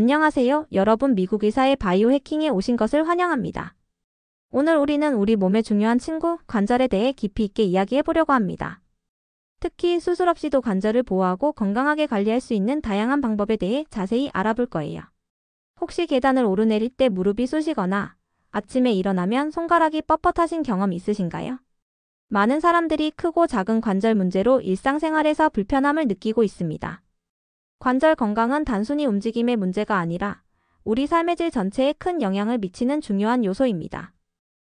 안녕하세요. 여러분 미국 의사의 바이오 해킹에 오신 것을 환영합니다. 오늘 우리는 우리 몸의 중요한 친구, 관절에 대해 깊이 있게 이야기해 보려고 합니다. 특히 수술 없이도 관절을 보호하고 건강하게 관리할 수 있는 다양한 방법에 대해 자세히 알아볼 거예요. 혹시 계단을 오르내릴 때 무릎이 쑤시거나 아침에 일어나면 손가락이 뻣뻣하신 경험 있으신가요? 많은 사람들이 크고 작은 관절 문제로 일상생활에서 불편함을 느끼고 있습니다. 관절 건강은 단순히 움직임의 문제가 아니라 우리 삶의 질 전체에 큰 영향을 미치는 중요한 요소입니다.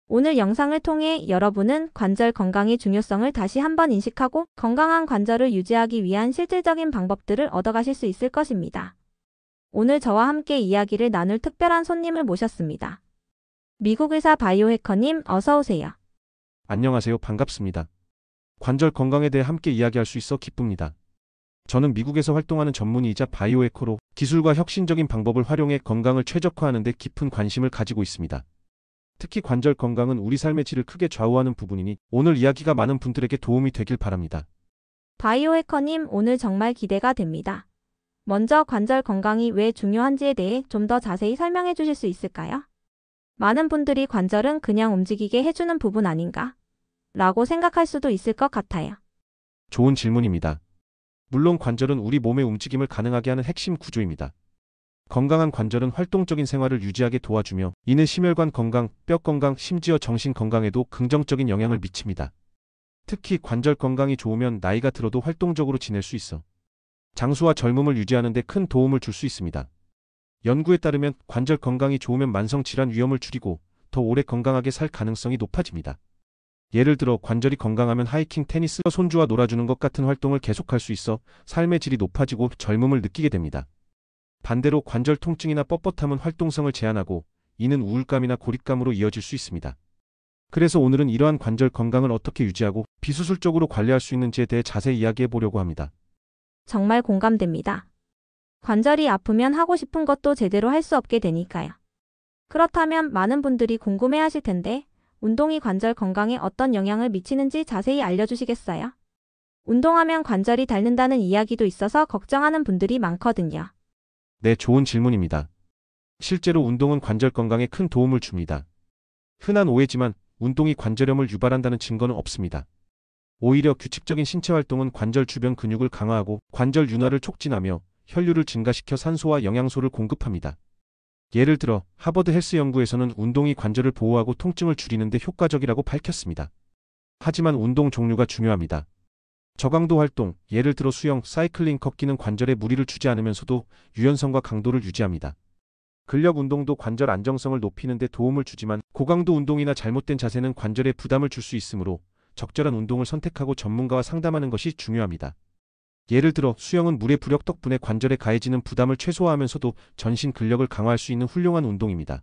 오늘 영상을 통해 여러분은 관절 건강의 중요성을 다시 한번 인식하고 건강한 관절을 유지하기 위한 실질적인 방법들을 얻어가실 수 있을 것입니다. 오늘 저와 함께 이야기를 나눌 특별한 손님을 모셨습니다. 미국 의사 바이오 해커님, 어서 오세요. 안녕하세요. 반갑습니다. 관절 건강에 대해 함께 이야기할 수 있어 기쁩니다. 저는 미국에서 활동하는 전문의이자 바이오 해커로 기술과 혁신적인 방법을 활용해 건강을 최적화하는 데 깊은 관심을 가지고 있습니다. 특히 관절 건강은 우리 삶의 질을 크게 좌우하는 부분이니 오늘 이야기가 많은 분들에게 도움이 되길 바랍니다. 바이오 해커님, 오늘 정말 기대가 됩니다. 먼저 관절 건강이 왜 중요한지에 대해 좀 더 자세히 설명해 주실 수 있을까요? 많은 분들이 관절은 그냥 움직이게 해주는 부분 아닌가? 라고 생각할 수도 있을 것 같아요. 좋은 질문입니다. 물론 관절은 우리 몸의 움직임을 가능하게 하는 핵심 구조입니다. 건강한 관절은 활동적인 생활을 유지하게 도와주며 이는 심혈관 건강, 뼈 건강, 심지어 정신 건강에도 긍정적인 영향을 미칩니다. 특히 관절 건강이 좋으면 나이가 들어도 활동적으로 지낼 수 있어 장수와 젊음을 유지하는 데 큰 도움을 줄 수 있습니다. 연구에 따르면 관절 건강이 좋으면 만성 질환 위험을 줄이고 더 오래 건강하게 살 가능성이 높아집니다. 예를 들어 관절이 건강하면 하이킹, 테니스, 손주와 놀아주는 것 같은 활동을 계속할 수 있어 삶의 질이 높아지고 젊음을 느끼게 됩니다. 반대로 관절 통증이나 뻣뻣함은 활동성을 제한하고 이는 우울감이나 고립감으로 이어질 수 있습니다. 그래서 오늘은 이러한 관절 건강을 어떻게 유지하고 비수술적으로 관리할 수 있는지에 대해 자세히 이야기해 보려고 합니다. 정말 공감됩니다. 관절이 아프면 하고 싶은 것도 제대로 할 수 없게 되니까요. 그렇다면 많은 분들이 궁금해하실 텐데 운동이 관절 건강에 어떤 영향을 미치는지 자세히 알려주시겠어요? 운동하면 관절이 닳는다는 이야기도 있어서 걱정하는 분들이 많거든요. 네, 좋은 질문입니다. 실제로 운동은 관절 건강에 큰 도움을 줍니다. 흔한 오해지만 운동이 관절염을 유발한다는 증거는 없습니다. 오히려 규칙적인 신체 활동은 관절 주변 근육을 강화하고 관절 윤활을 촉진하며 혈류를 증가시켜 산소와 영양소를 공급합니다. 예를 들어 하버드 헬스 연구에서는 운동이 관절을 보호하고 통증을 줄이는 데 효과적이라고 밝혔습니다. 하지만 운동 종류가 중요합니다. 저강도 활동, 예를 들어 수영, 사이클링, 걷기는 관절에 무리를 주지 않으면서도 유연성과 강도를 유지합니다. 근력 운동도 관절 안정성을 높이는 데 도움을 주지만 고강도 운동이나 잘못된 자세는 관절에 부담을 줄 수 있으므로 적절한 운동을 선택하고 전문가와 상담하는 것이 중요합니다. 예를 들어 수영은 물의 부력 덕분에 관절에 가해지는 부담을 최소화하면서도 전신 근력을 강화할 수 있는 훌륭한 운동입니다.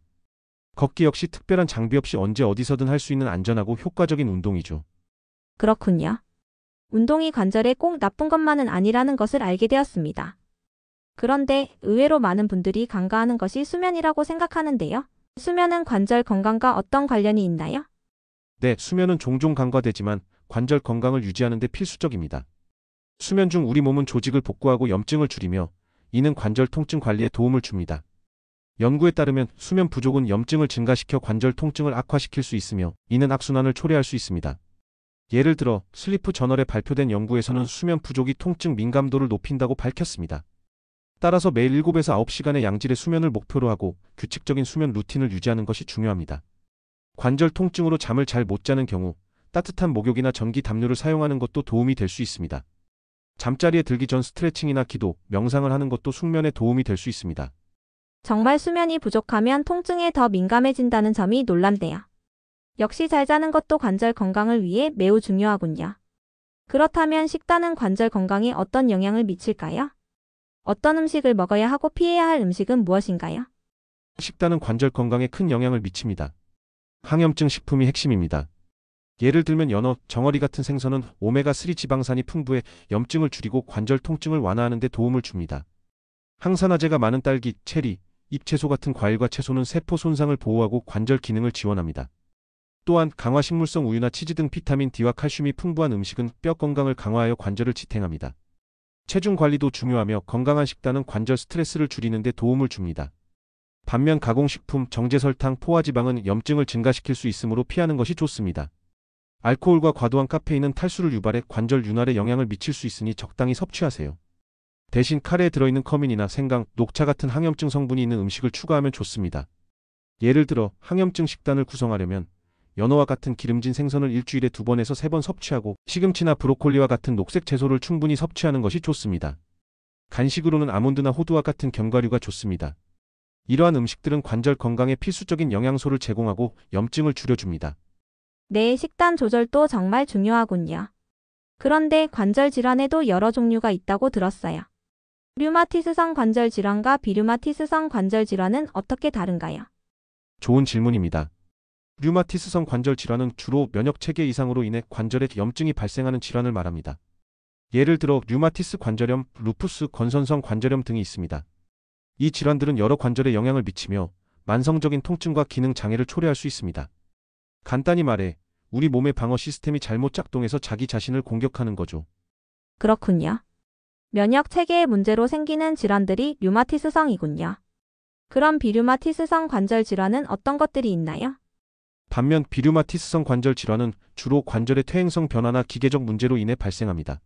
걷기 역시 특별한 장비 없이 언제 어디서든 할 수 있는 안전하고 효과적인 운동이죠. 그렇군요. 운동이 관절에 꼭 나쁜 것만은 아니라는 것을 알게 되었습니다. 그런데 의외로 많은 분들이 간과하는 것이 수면이라고 생각하는데요. 수면은 관절 건강과 어떤 관련이 있나요? 네, 수면은 종종 간과되지만 관절 건강을 유지하는 데 필수적입니다. 수면 중 우리 몸은 조직을 복구하고 염증을 줄이며 이는 관절 통증 관리에 도움을 줍니다. 연구에 따르면 수면 부족은 염증을 증가시켜 관절 통증을 악화시킬 수 있으며 이는 악순환을 초래할 수 있습니다. 예를 들어 슬리프 저널에 발표된 연구에서는 수면 부족이 통증 민감도를 높인다고 밝혔습니다. 따라서 매일 7에서 9시간의 양질의 수면을 목표로 하고 규칙적인 수면 루틴을 유지하는 것이 중요합니다. 관절 통증으로 잠을 잘 못 자는 경우 따뜻한 목욕이나 전기 담요를 사용하는 것도 도움이 될 수 있습니다. 잠자리에 들기 전 스트레칭이나 기도, 명상을 하는 것도 숙면에 도움이 될 수 있습니다. 정말 수면이 부족하면 통증에 더 민감해진다는 점이 놀랍네요. 역시 잘 자는 것도 관절 건강을 위해 매우 중요하군요. 그렇다면 식단은 관절 건강에 어떤 영향을 미칠까요? 어떤 음식을 먹어야 하고 피해야 할 음식은 무엇인가요? 식단은 관절 건강에 큰 영향을 미칩니다. 항염증 식품이 핵심입니다. 예를 들면 연어, 정어리 같은 생선은 오메가3 지방산이 풍부해 염증을 줄이고 관절 통증을 완화하는 데 도움을 줍니다. 항산화제가 많은 딸기, 체리, 잎채소 같은 과일과 채소는 세포 손상을 보호하고 관절 기능을 지원합니다. 또한 강화 식물성 우유나 치즈 등 비타민 D와 칼슘이 풍부한 음식은 뼈 건강을 강화하여 관절을 지탱합니다. 체중 관리도 중요하며 건강한 식단은 관절 스트레스를 줄이는 데 도움을 줍니다. 반면 가공식품, 정제설탕, 포화지방은 염증을 증가시킬 수 있으므로 피하는 것이 좋습니다. 알코올과 과도한 카페인은 탈수를 유발해 관절 윤활에 영향을 미칠 수 있으니 적당히 섭취하세요. 대신 카레에 들어있는 커민이나 생강, 녹차 같은 항염증 성분이 있는 음식을 추가하면 좋습니다. 예를 들어 항염증 식단을 구성하려면 연어와 같은 기름진 생선을 일주일에 2번에서 3번 섭취하고 시금치나 브로콜리와 같은 녹색 채소를 충분히 섭취하는 것이 좋습니다. 간식으로는 아몬드나 호두와 같은 견과류가 좋습니다. 이러한 음식들은 관절 건강에 필수적인 영양소를 제공하고 염증을 줄여줍니다. 네, 식단 조절도 정말 중요하군요. 그런데 관절 질환에도 여러 종류가 있다고 들었어요. 류마티스성 관절 질환과 비류마티스성 관절 질환은 어떻게 다른가요? 좋은 질문입니다. 류마티스성 관절 질환은 주로 면역 체계 이상으로 인해 관절에 염증이 발생하는 질환을 말합니다. 예를 들어 류마티스 관절염, 루푸스 건선성 관절염 등이 있습니다. 이 질환들은 여러 관절에 영향을 미치며 만성적인 통증과 기능 장애를 초래할 수 있습니다. 간단히 말해 우리 몸의 방어 시스템이 잘못 작동해서 자기 자신을 공격하는 거죠. 그렇군요. 면역 체계의 문제로 생기는 질환들이 류마티스성이군요. 그럼 비류마티스성 관절 질환은 어떤 것들이 있나요? 반면 비류마티스성 관절 질환은 주로 관절의 퇴행성 변화나 기계적 문제로 인해 발생합니다.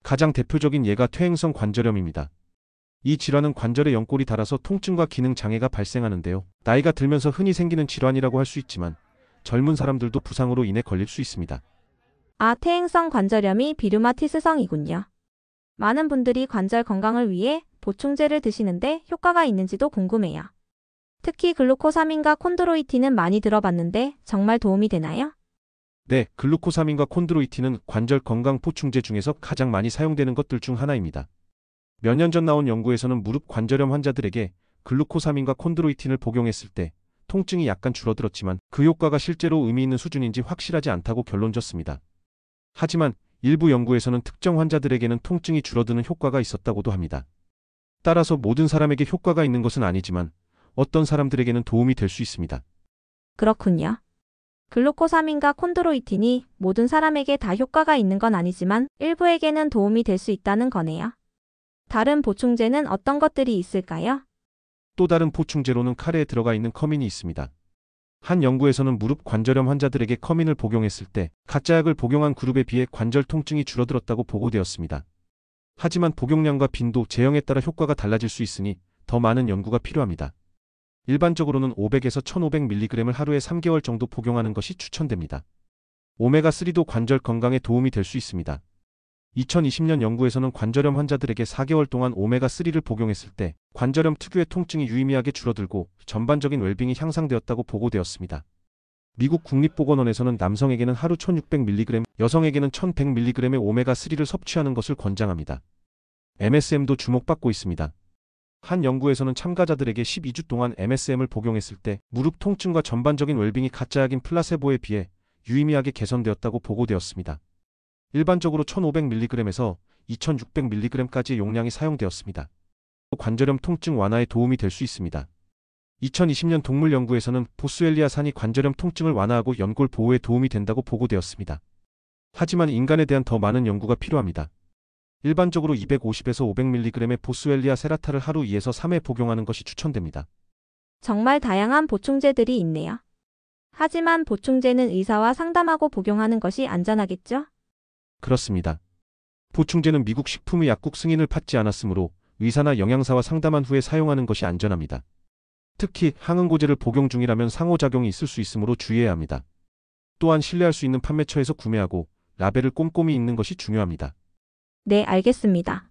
가장 대표적인 예가 퇴행성 관절염입니다. 이 질환은 관절에 연골이 닳아서 통증과 기능 장애가 발생하는데요. 나이가 들면서 흔히 생기는 질환이라고 할 수 있지만 젊은 사람들도 부상으로 인해 걸릴 수 있습니다. 퇴행성 관절염이 비류마티스성이군요. 많은 분들이 관절 건강을 위해 보충제를 드시는데 효과가 있는지도 궁금해요. 특히 글루코사민과 콘드로이틴은 많이 들어봤는데 정말 도움이 되나요? 네, 글루코사민과 콘드로이틴은 관절 건강 보충제 중에서 가장 많이 사용되는 것들 중 하나입니다. 몇 년 전 나온 연구에서는 무릎 관절염 환자들에게 글루코사민과 콘드로이틴을 복용했을 때 통증이 약간 줄어들었지만 그 효과가 실제로 의미 있는 수준인지 확실하지 않다고 결론졌습니다. 하지만 일부 연구에서는 특정 환자들에게는 통증이 줄어드는 효과가 있었다고도 합니다. 따라서 모든 사람에게 효과가 있는 것은 아니지만 어떤 사람들에게는 도움이 될 수 있습니다. 그렇군요. 글루코사민과 콘드로이틴이 모든 사람에게 다 효과가 있는 건 아니지만 일부에게는 도움이 될 수 있다는 거네요. 다른 보충제는 어떤 것들이 있을까요? 또 다른 보충제로는 카레에 들어가 있는 커민이 있습니다. 한 연구에서는 무릎 관절염 환자들에게 커민을 복용했을 때 가짜 약을 복용한 그룹에 비해 관절 통증이 줄어들었다고 보고되었습니다. 하지만 복용량과 빈도, 제형에 따라 효과가 달라질 수 있으니 더 많은 연구가 필요합니다. 일반적으로는 500에서 1500mg을 하루에 3개월 정도 복용하는 것이 추천됩니다. 오메가3도 관절 건강에 도움이 될 수 있습니다. 2020년 연구에서는 관절염 환자들에게 4개월 동안 오메가3를 복용했을 때 관절염 특유의 통증이 유의미하게 줄어들고 전반적인 웰빙이 향상되었다고 보고되었습니다. 미국 국립보건원에서는 남성에게는 하루 1600mg, 여성에게는 1100mg의 오메가3를 섭취하는 것을 권장합니다. MSM도 주목받고 있습니다. 한 연구에서는 참가자들에게 12주 동안 MSM을 복용했을 때 무릎 통증과 전반적인 웰빙이 가짜약인 플라세보에 비해 유의미하게 개선되었다고 보고되었습니다. 일반적으로 1500mg에서 2600mg까지의 용량이 사용되었습니다. 관절염 통증 완화에 도움이 될 수 있습니다. 2020년 동물 연구에서는 보스웰리아산이 관절염 통증을 완화하고 연골 보호에 도움이 된다고 보고되었습니다. 하지만 인간에 대한 더 많은 연구가 필요합니다. 일반적으로 250에서 500mg의 보스웰리아 세라타를 하루 2에서 3회 복용하는 것이 추천됩니다. 정말 다양한 보충제들이 있네요. 하지만 보충제는 의사와 상담하고 복용하는 것이 안전하겠죠? 그렇습니다. 보충제는 미국 식품의 약국 승인을 받지 않았으므로 의사나 영양사와 상담한 후에 사용하는 것이 안전합니다. 특히 항응고제를 복용 중이라면 상호작용이 있을 수 있으므로 주의해야 합니다. 또한 신뢰할 수 있는 판매처에서 구매하고 라벨을 꼼꼼히 읽는 것이 중요합니다. 네, 알겠습니다.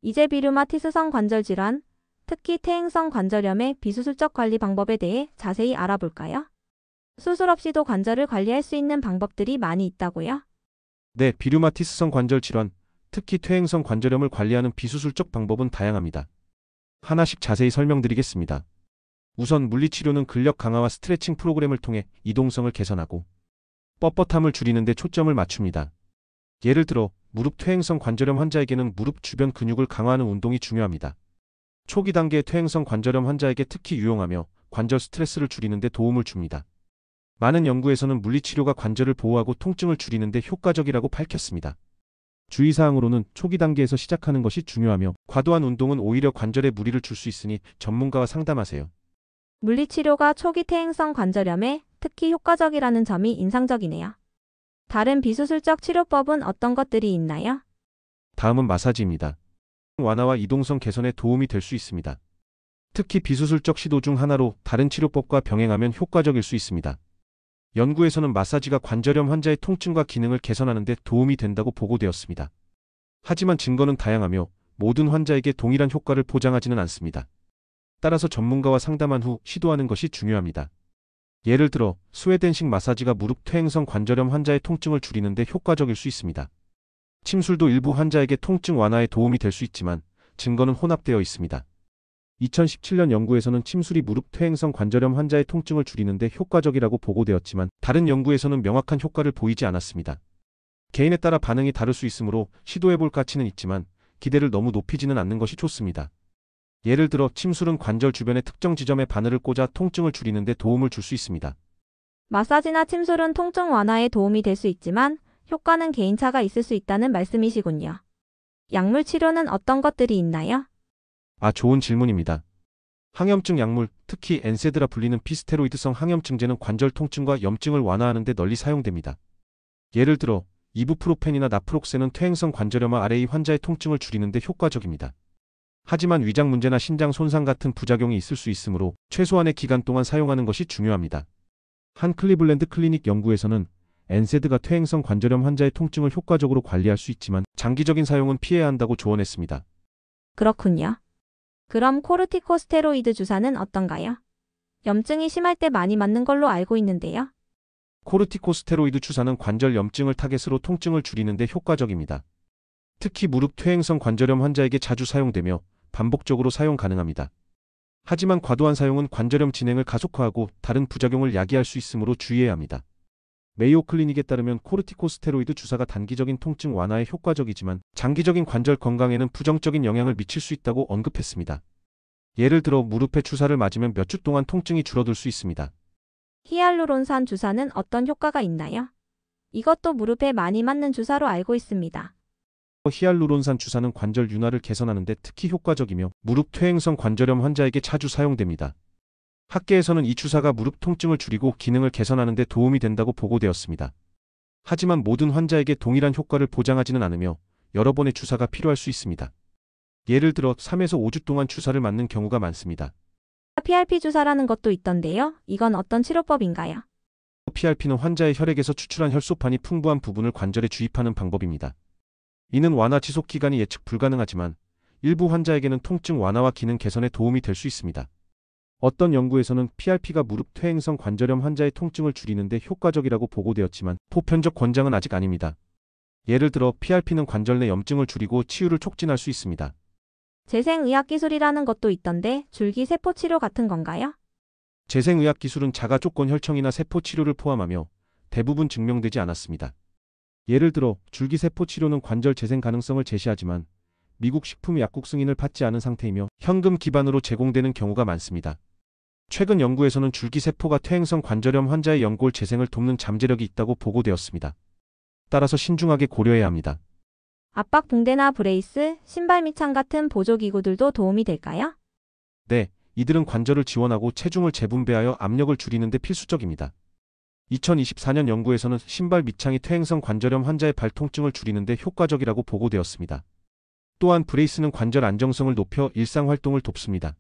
이제 비류마티스성 관절 질환, 특히 퇴행성 관절염의 비수술적 관리 방법에 대해 자세히 알아볼까요? 수술 없이도 관절을 관리할 수 있는 방법들이 많이 있다고요? 네, 비류마티스성 관절 질환, 특히 퇴행성 관절염을 관리하는 비수술적 방법은 다양합니다. 하나씩 자세히 설명드리겠습니다. 우선 물리치료는 근력 강화와 스트레칭 프로그램을 통해 이동성을 개선하고 뻣뻣함을 줄이는 데 초점을 맞춥니다. 예를 들어 무릎 퇴행성 관절염 환자에게는 무릎 주변 근육을 강화하는 운동이 중요합니다. 초기 단계의 퇴행성 관절염 환자에게 특히 유용하며 관절 스트레스를 줄이는 데 도움을 줍니다. 많은 연구에서는 물리치료가 관절을 보호하고 통증을 줄이는 데 효과적이라고 밝혔습니다. 주의사항으로는 초기 단계에서 시작하는 것이 중요하며 과도한 운동은 오히려 관절에 무리를 줄 수 있으니 전문가와 상담하세요. 물리치료가 초기 퇴행성 관절염에 특히 효과적이라는 점이 인상적이네요. 다른 비수술적 치료법은 어떤 것들이 있나요? 다음은 마사지입니다. 완화와 이동성 개선에 도움이 될 수 있습니다. 특히 비수술적 시도 중 하나로 다른 치료법과 병행하면 효과적일 수 있습니다. 연구에서는 마사지가 관절염 환자의 통증과 기능을 개선하는 데 도움이 된다고 보고되었습니다. 하지만 증거는 다양하며 모든 환자에게 동일한 효과를 보장하지는 않습니다. 따라서 전문가와 상담한 후 시도하는 것이 중요합니다. 예를 들어 스웨덴식 마사지가 무릎 퇴행성 관절염 환자의 통증을 줄이는 데 효과적일 수 있습니다. 침술도 일부 환자에게 통증 완화에 도움이 될 수 있지만 증거는 혼합되어 있습니다. 2017년 연구에서는 침술이 무릎 퇴행성 관절염 환자의 통증을 줄이는 데 효과적이라고 보고되었지만 다른 연구에서는 명확한 효과를 보이지 않았습니다. 개인에 따라 반응이 다를 수 있으므로 시도해볼 가치는 있지만 기대를 너무 높이지는 않는 것이 좋습니다. 예를 들어 침술은 관절 주변의 특정 지점에 바늘을 꽂아 통증을 줄이는 데 도움을 줄 수 있습니다. 마사지나 침술은 통증 완화에 도움이 될 수 있지만 효과는 개인차가 있을 수 있다는 말씀이시군요. 약물 치료는 어떤 것들이 있나요? 좋은 질문입니다. 항염증 약물, 특히 엔세드라 불리는 피스테로이드성 항염증제는 관절 통증과 염증을 완화하는 데 널리 사용됩니다. 예를 들어 이부프로펜이나 나프록센은 퇴행성 관절염화 RA 환자의 통증을 줄이는 데 효과적입니다. 하지만 위장 문제나 신장 손상 같은 부작용이 있을 수 있으므로 최소한의 기간 동안 사용하는 것이 중요합니다. 한 클리블랜드 클리닉 연구에서는 엔세드가 퇴행성 관절염 환자의 통증을 효과적으로 관리할 수 있지만 장기적인 사용은 피해야 한다고 조언했습니다. 그렇군요. 그럼 코르티코스테로이드 주사는 어떤가요? 염증이 심할 때 많이 맞는 걸로 알고 있는데요. 코르티코스테로이드 주사는 관절 염증을 타겟으로 통증을 줄이는 데 효과적입니다. 특히 무릎 퇴행성 관절염 환자에게 자주 사용되며 반복적으로 사용 가능합니다. 하지만 과도한 사용은 관절염 진행을 가속화하고 다른 부작용을 야기할 수 있으므로 주의해야 합니다. 메이오 클리닉에 따르면 코르티코스테로이드 주사가 단기적인 통증 완화에 효과적이지만 장기적인 관절 건강에는 부정적인 영향을 미칠 수 있다고 언급했습니다. 예를 들어 무릎에 주사를 맞으면 몇 주 동안 통증이 줄어들 수 있습니다. 히알루론산 주사는 어떤 효과가 있나요? 이것도 무릎에 많이 맞는 주사로 알고 있습니다. 히알루론산 주사는 관절 윤활을 개선하는 데 특히 효과적이며 무릎 퇴행성 관절염 환자에게 자주 사용됩니다. 학계에서는 이 주사가 무릎 통증을 줄이고 기능을 개선하는 데 도움이 된다고 보고되었습니다. 하지만 모든 환자에게 동일한 효과를 보장하지는 않으며 여러 번의 주사가 필요할 수 있습니다. 예를 들어 3에서 5주 동안 주사를 맞는 경우가 많습니다. PRP 주사라는 것도 있던데요. 이건 어떤 치료법인가요? PRP는 환자의 혈액에서 추출한 혈소판이 풍부한 부분을 관절에 주입하는 방법입니다. 이는 완화 지속 기간이 예측 불가능하지만 일부 환자에게는 통증 완화와 기능 개선에 도움이 될 수 있습니다. 어떤 연구에서는 PRP가 무릎 퇴행성 관절염 환자의 통증을 줄이는 데 효과적이라고 보고되었지만 보편적 권장은 아직 아닙니다. 예를 들어 PRP는 관절 내 염증을 줄이고 치유를 촉진할 수 있습니다. 재생의학 기술이라는 것도 있던데 줄기세포 치료 같은 건가요? 재생의학 기술은 자가 조건 혈청이나 세포 치료를 포함하며 대부분 증명되지 않았습니다. 예를 들어 줄기세포 치료는 관절 재생 가능성을 제시하지만 미국 식품의약국 승인을 받지 않은 상태이며 현금 기반으로 제공되는 경우가 많습니다. 최근 연구에서는 줄기세포가 퇴행성 관절염 환자의 연골 재생을 돕는 잠재력이 있다고 보고되었습니다. 따라서 신중하게 고려해야 합니다. 압박 붕대나 브레이스, 신발 밑창 같은 보조기구들도 도움이 될까요? 네, 이들은 관절을 지원하고 체중을 재분배하여 압력을 줄이는 데 필수적입니다. 2024년 연구에서는 신발 밑창이 퇴행성 관절염 환자의 발 통증을 줄이는 데 효과적이라고 보고되었습니다. 또한 브레이스는 관절 안정성을 높여 일상 활동을 돕습니다.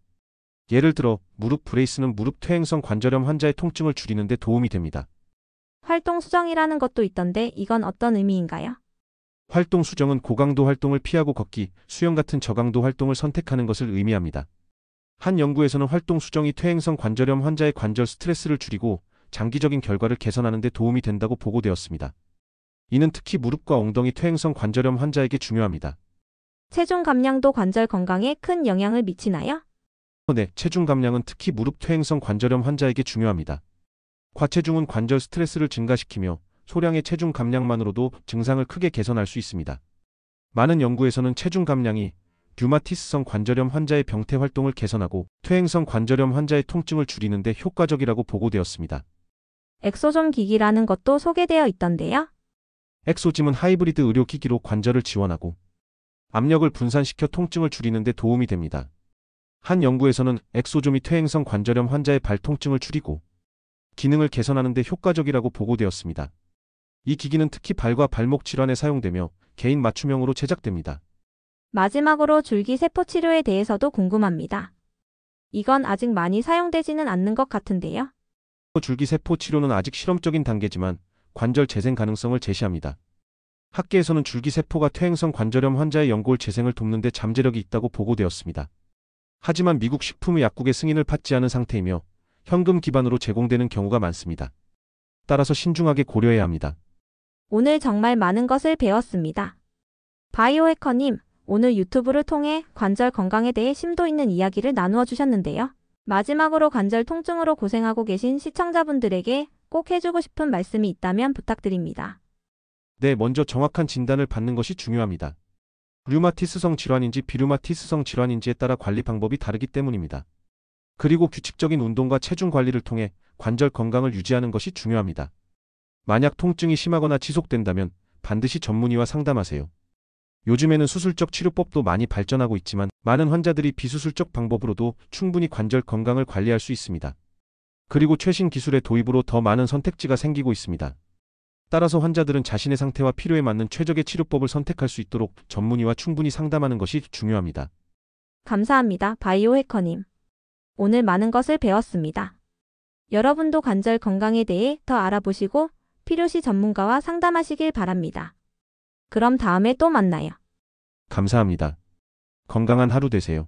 예를 들어 무릎 브레이스는 무릎 퇴행성 관절염 환자의 통증을 줄이는 데 도움이 됩니다. 활동 수정이라는 것도 있던데 이건 어떤 의미인가요? 활동 수정은 고강도 활동을 피하고 걷기, 수영 같은 저강도 활동을 선택하는 것을 의미합니다. 한 연구에서는 활동 수정이 퇴행성 관절염 환자의 관절 스트레스를 줄이고 장기적인 결과를 개선하는 데 도움이 된다고 보고되었습니다. 이는 특히 무릎과 엉덩이 퇴행성 관절염 환자에게 중요합니다. 체중 감량도 관절 건강에 큰 영향을 미치나요? 네, 체중 감량은 특히 무릎 퇴행성 관절염 환자에게 중요합니다. 과체중은 관절 스트레스를 증가시키며 소량의 체중 감량만으로도 증상을 크게 개선할 수 있습니다. 많은 연구에서는 체중 감량이 류마티스성 관절염 환자의 병태 활동을 개선하고 퇴행성 관절염 환자의 통증을 줄이는 데 효과적이라고 보고되었습니다. 엑소존 기기라는 것도 소개되어 있던데요. 엑소짐은 하이브리드 의료기기로 관절을 지원하고 압력을 분산시켜 통증을 줄이는 데 도움이 됩니다. 한 연구에서는 엑소좀이 퇴행성 관절염 환자의 발 통증을 줄이고 기능을 개선하는 데 효과적이라고 보고되었습니다. 이 기기는 특히 발과 발목 질환에 사용되며 개인 맞춤형으로 제작됩니다. 마지막으로 줄기세포 치료에 대해서도 궁금합니다. 이건 아직 많이 사용되지는 않는 것 같은데요. 줄기세포 치료는 아직 실험적인 단계지만 관절 재생 가능성을 제시합니다. 학계에서는 줄기세포가 퇴행성 관절염 환자의 연골 재생을 돕는 데 잠재력이 있다고 보고되었습니다. 하지만 미국 식품의약국의 승인을 받지 않은 상태이며 현금 기반으로 제공되는 경우가 많습니다. 따라서 신중하게 고려해야 합니다. 오늘 정말 많은 것을 배웠습니다. 바이오해커님, 오늘 유튜브를 통해 관절 건강에 대해 심도 있는 이야기를 나누어 주셨는데요. 마지막으로 관절 통증으로 고생하고 계신 시청자분들에게 꼭 해주고 싶은 말씀이 있다면 부탁드립니다. 네, 먼저 정확한 진단을 받는 것이 중요합니다. 류마티스성 질환인지 비류마티스성 질환인지에 따라 관리 방법이 다르기 때문입니다. 그리고 규칙적인 운동과 체중 관리를 통해 관절 건강을 유지하는 것이 중요합니다. 만약 통증이 심하거나 지속된다면 반드시 전문의와 상담하세요. 요즘에는 수술적 치료법도 많이 발전하고 있지만 많은 환자들이 비수술적 방법으로도 충분히 관절 건강을 관리할 수 있습니다. 그리고 최신 기술의 도입으로 더 많은 선택지가 생기고 있습니다. 따라서 환자들은 자신의 상태와 필요에 맞는 최적의 치료법을 선택할 수 있도록 전문의와 충분히 상담하는 것이 중요합니다. 감사합니다, 바이오해커님. 오늘 많은 것을 배웠습니다. 여러분도 관절 건강에 대해 더 알아보시고 필요시 전문가와 상담하시길 바랍니다. 그럼 다음에 또 만나요. 감사합니다. 건강한 하루 되세요.